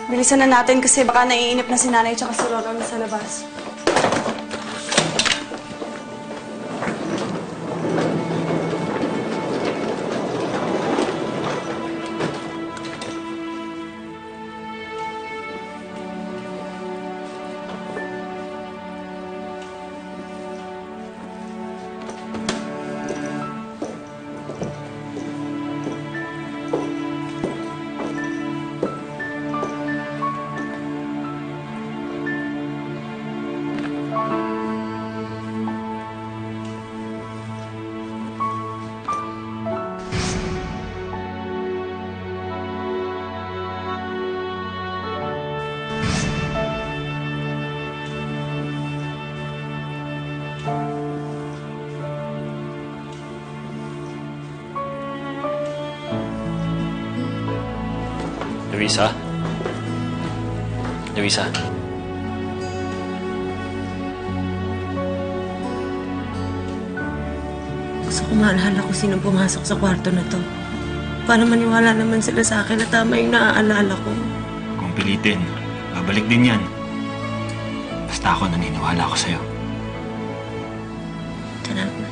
Bilisan na natin kasi baka naiinip na si Nanay tsaka si Ronald sa labas. Luisa? Luisa? Gusto ko maalala kung sinong pumasok sa kwarto na to. Para maniwala naman sila sa akin na tama yung naaalala ko. Kung pilitin, babalik din yan. Basta ako naniniwala ako sa'yo. Salamat.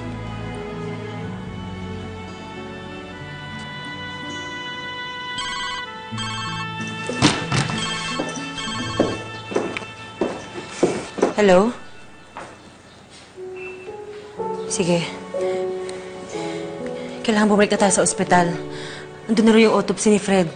Hello? Sige. Kailangan bumalik na tayo sa ospital. Andun na rin yung autopsy ni Fred.